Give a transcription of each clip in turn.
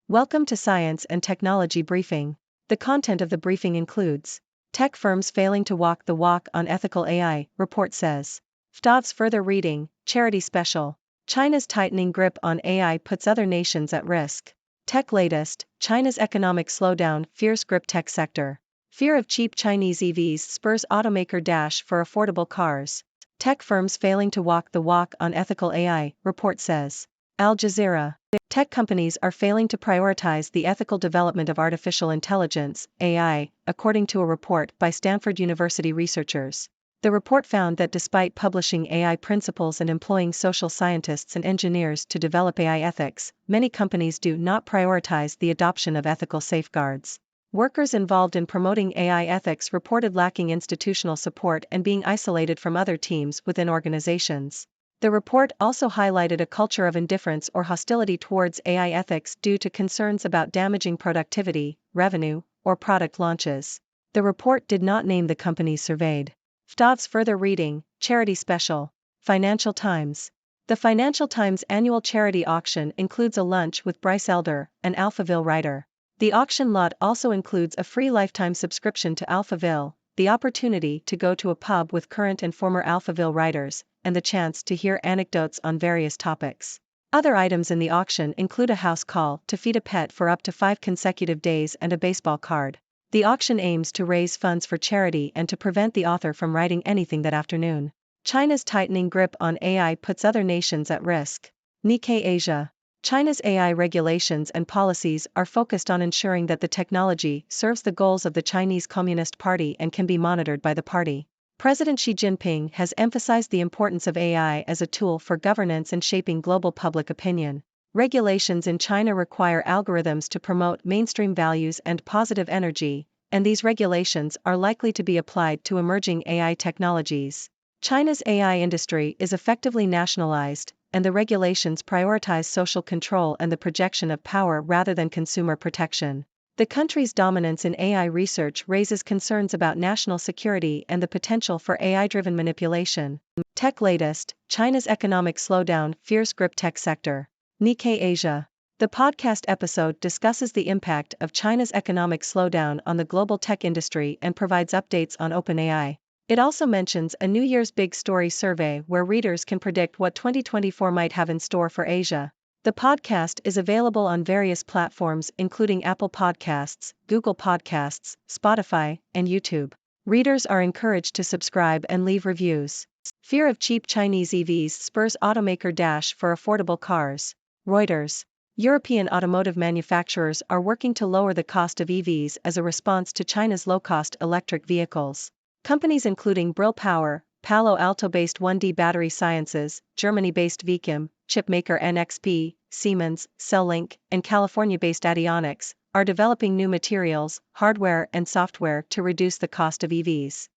Welcome to Science and Technology Briefing. The content of the briefing includes tech firms failing to walk the walk on ethical AI, report says. FTAV's further reading, charity special. China's tightening grip on AI puts other nations at risk. Tech latest, China's economic slowdown fears grip tech sector. Fear of cheap Chinese EVs spurs automaker dash for affordable cars. Tech firms failing to walk the walk on ethical AI, report says. Al Jazeera. Tech companies are failing to prioritize the ethical development of artificial intelligence, AI, according to a report by Stanford University researchers. The report found that despite publishing AI principles and employing social scientists and engineers to develop AI ethics, many companies do not prioritize the adoption of ethical safeguards. Workers involved in promoting AI ethics reported lacking institutional support and being isolated from other teams within organizations. The report also highlighted a culture of indifference or hostility towards AI ethics due to concerns about damaging productivity, revenue, or product launches. The report did not name the companies surveyed. FTAV's further reading, charity special. Financial Times. The Financial Times annual charity auction includes a lunch with Bryce Elder, an Alphaville writer. The auction lot also includes a free lifetime subscription to Alphaville, the opportunity to go to a pub with current and former Alphaville writers, and the chance to hear anecdotes on various topics. Other items in the auction include a house call to feed a pet for up to 5 consecutive days and a baseball card. The auction aims to raise funds for charity and to prevent the author from writing anything that afternoon. China's tightening grip on AI puts other nations at risk. Nikkei Asia. China's AI regulations and policies are focused on ensuring that the technology serves the goals of the Chinese Communist Party and can be monitored by the party. President Xi Jinping has emphasized the importance of AI as a tool for governance and shaping global public opinion. Regulations in China require algorithms to promote mainstream values and positive energy, and these regulations are likely to be applied to emerging AI technologies. China's AI industry is effectively nationalized, and the regulations prioritize social control and the projection of power rather than consumer protection. The country's dominance in AI research raises concerns about national security and the potential for AI-driven manipulation. Tech latest, China's economic slowdown fears grip tech sector. Nikkei Asia. The podcast episode discusses the impact of China's economic slowdown on the global tech industry and provides updates on OpenAI. It also mentions a New Year's Big Story survey where readers can predict what 2024 might have in store for Asia. The podcast is available on various platforms including Apple Podcasts, Google Podcasts, Spotify, and YouTube. Readers are encouraged to subscribe and leave reviews. Fear of cheap Chinese EVs spurs automaker dash for affordable cars. Reuters. European automotive manufacturers are working to lower the cost of EVs as a response to China's low-cost electric vehicles. Companies including Brill Power, Palo Alto-based 1D Battery Sciences, Germany-based VCAM, chipmaker NXP, Siemens, CellLink, and California-based Adionics, are developing new materials, hardware and software to reduce the cost of EVs.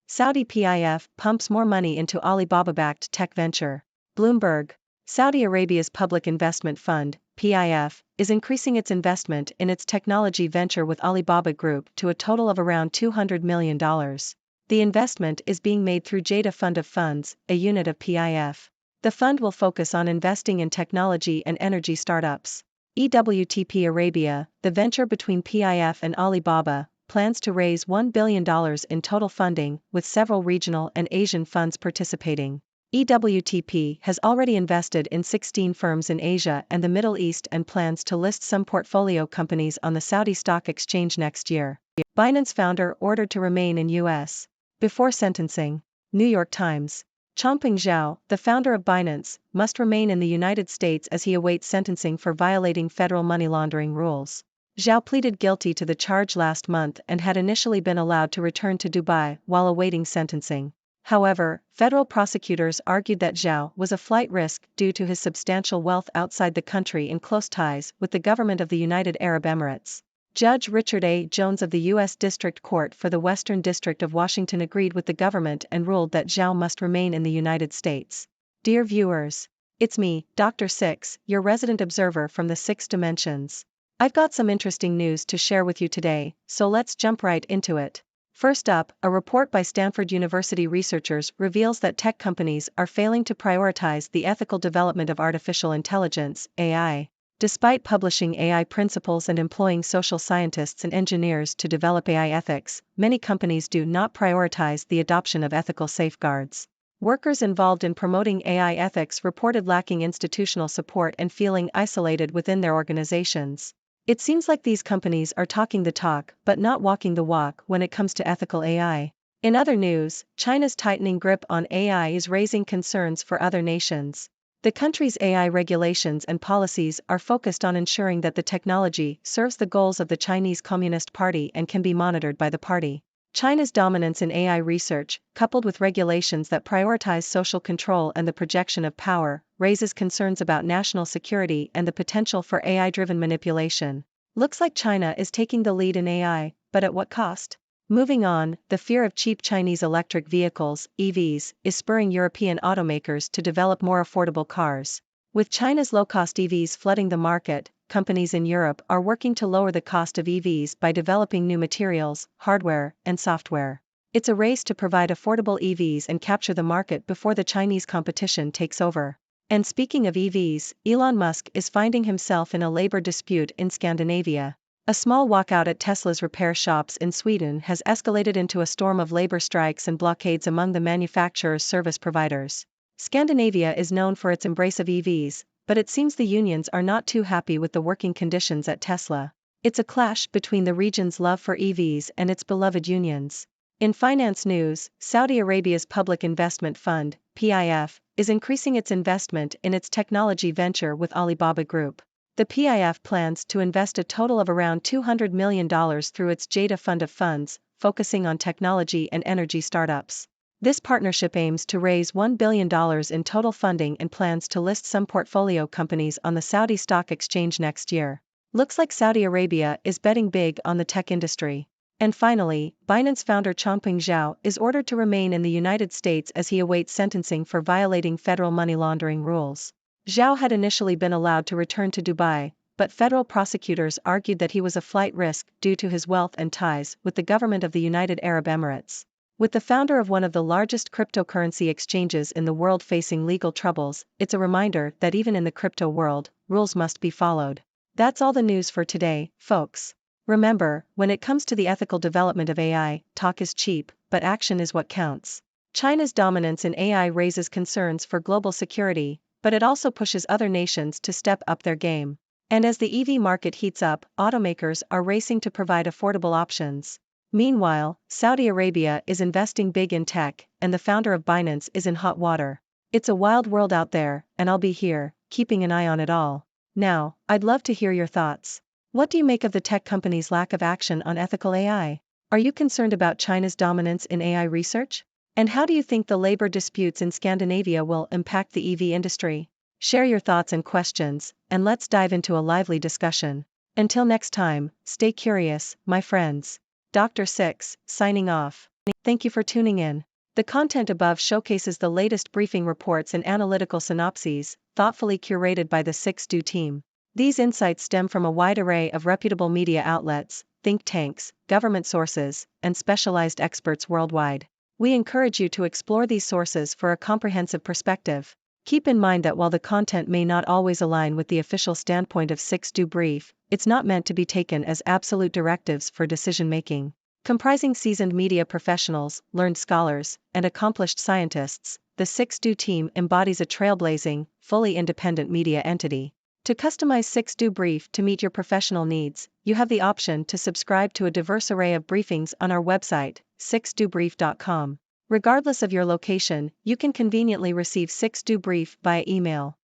Saudi PIF pumps more money into Alibaba-backed tech venture. Bloomberg. Saudi Arabia's Public Investment Fund, PIF, is increasing its investment in its technology venture with Alibaba Group to a total of around $200 million. The investment is being made through Jada Fund of Funds, a unit of PIF. The fund will focus on investing in technology and energy startups. EWTP Arabia, the venture between PIF and Alibaba, plans to raise $1 billion in total funding, with several regional and Asian funds participating. EWTP has already invested in 16 firms in Asia and the Middle East and plans to list some portfolio companies on the Saudi Stock Exchange next year. Binance founder ordered to remain in U.S. before sentencing. New York Times. Changpeng Zhao, the founder of Binance, must remain in the United States as he awaits sentencing for violating federal money laundering rules. Zhao pleaded guilty to the charge last month and had initially been allowed to return to Dubai while awaiting sentencing. However, federal prosecutors argued that Zhao was a flight risk due to his substantial wealth outside the country and close ties with the government of the United Arab Emirates. Judge Richard A. Jones of the U.S. District Court for the Western District of Washington agreed with the government and ruled that Zhao must remain in the United States. Dear viewers, it's me, Dr. Six, your resident observer from the 6 dimensions. I've got some interesting news to share with you today, so let's jump right into it. First up, a report by Stanford University researchers reveals that tech companies are failing to prioritize the ethical development of artificial intelligence, AI. Despite publishing AI principles and employing social scientists and engineers to develop AI ethics, many companies do not prioritize the adoption of ethical safeguards. Workers involved in promoting AI ethics reported lacking institutional support and feeling isolated within their organizations. It seems like these companies are talking the talk but not walking the walk when it comes to ethical AI. In other news, China's tightening grip on AI is raising concerns for other nations. The country's AI regulations and policies are focused on ensuring that the technology serves the goals of the Chinese Communist Party and can be monitored by the party. China's dominance in AI research, coupled with regulations that prioritize social control and the projection of power, raises concerns about national security and the potential for AI-driven manipulation. Looks like China is taking the lead in AI, but at what cost? Moving on, the fear of cheap Chinese electric vehicles, EVs, is spurring European automakers to develop more affordable cars. With China's low-cost EVs flooding the market, companies in Europe are working to lower the cost of EVs by developing new materials, hardware, and software. It's a race to provide affordable EVs and capture the market before the Chinese competition takes over. And speaking of EVs, Elon Musk is finding himself in a labor dispute in Scandinavia. A small walkout at Tesla's repair shops in Sweden has escalated into a storm of labor strikes and blockades among the manufacturer's service providers. Scandinavia is known for its embrace of EVs, but it seems the unions are not too happy with the working conditions at Tesla. It's a clash between the region's love for EVs and its beloved unions. In finance news, Saudi Arabia's Public Investment Fund, PIF, is increasing its investment in its technology venture with Alibaba Group. The PIF plans to invest a total of around $200 million through its Jada Fund of funds, focusing on technology and energy startups. This partnership aims to raise $1 billion in total funding and plans to list some portfolio companies on the Saudi Stock Exchange next year. Looks like Saudi Arabia is betting big on the tech industry. And finally, Binance founder Changpeng Zhao is ordered to remain in the United States as he awaits sentencing for violating federal money laundering rules. Zhao had initially been allowed to return to Dubai, but federal prosecutors argued that he was a flight risk due to his wealth and ties with the government of the United Arab Emirates. With the founder of one of the largest cryptocurrency exchanges in the world facing legal troubles, it's a reminder that even in the crypto world, rules must be followed. That's all the news for today, folks. Remember, when it comes to the ethical development of AI, talk is cheap, but action is what counts. China's dominance in AI raises concerns for global security, but it also pushes other nations to step up their game. And as the EV market heats up, automakers are racing to provide affordable options. Meanwhile, Saudi Arabia is investing big in tech, and the founder of Binance is in hot water. It's a wild world out there, and I'll be here, keeping an eye on it all. Now, I'd love to hear your thoughts. What do you make of the tech companies' lack of action on ethical AI? Are you concerned about China's dominance in AI research? And how do you think the labor disputes in Scandinavia will impact the EV industry? Share your thoughts and questions, and let's dive into a lively discussion. Until next time, stay curious, my friends. Dr. Six, signing off. Thank you for tuning in. The content above showcases the latest briefing reports and analytical synopses, thoughtfully curated by the 6Do team. These insights stem from a wide array of reputable media outlets, think tanks, government sources, and specialized experts worldwide. We encourage you to explore these sources for a comprehensive perspective. Keep in mind that while the content may not always align with the official standpoint of 6Do Brief, it's not meant to be taken as absolute directives for decision-making. Comprising seasoned media professionals, learned scholars, and accomplished scientists, the 6Do team embodies a trailblazing, fully independent media entity. To customize 6Do Brief to meet your professional needs, you have the option to subscribe to a diverse array of briefings on our website, 6dobrief.com. Regardless of your location, you can conveniently receive 6Do Brief via email.